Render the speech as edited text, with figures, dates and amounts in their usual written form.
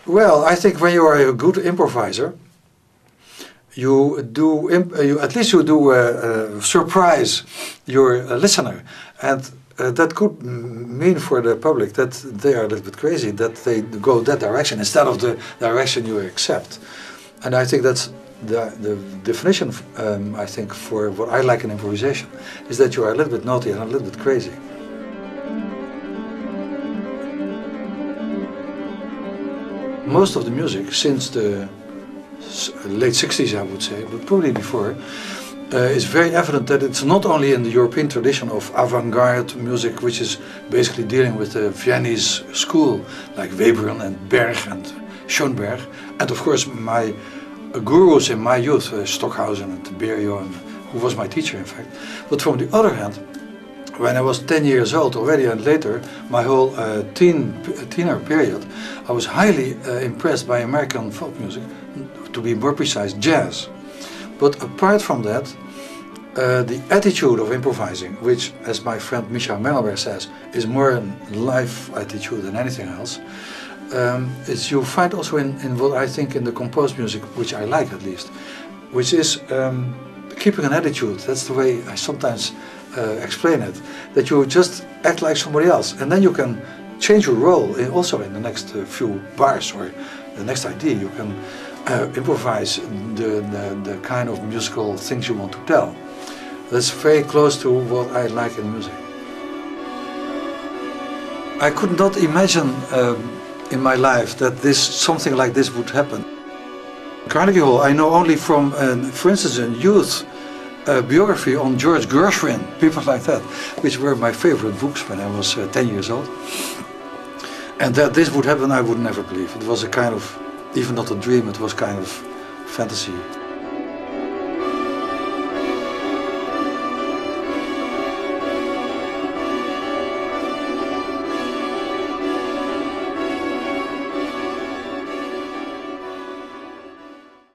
Well, I think when you are a good improviser, you at least surprise your listener, and that could mean for the public that they are a little bit crazy, that they go that direction instead of the direction you accept. And I think that's the definition, I think, for what I like in improvisation, is that you are a little bit naughty and a little bit crazy. Most of the music since the late 60s, I would say, but probably before, is very evident that it's not only in the European tradition of avant-garde music, which is basically dealing with the Viennese school, like Webern and Berg and Schoenberg, and of course my gurus in my youth, Stockhausen and Berio, and who was my teacher in fact. But from the other hand, when I was 10 years old already, and later my whole teener period, I was highly impressed by American folk music, to be more precise, jazz. But apart from that, the attitude of improvising, which, as my friend Micha Mengelberg says, is more a life attitude than anything else, is you find also in what I think in the composed music, which I like at least, which is keeping an attitude. That's the way I sometimes explain it, that you just act like somebody else, and then you can change your role also in the next few bars or the next idea. You can improvise the kind of musical things you want to tell. That's very close to what I like in music. I could not imagine in my life that something like this would happen. Carnegie Hall I know only from, for instance, a youth biography on George Gershwin, people like that, which were my favorite books when I was 10 years old. And that this would happen, I would never believe. It was a kind of, even not a dream, it was kind of fantasy.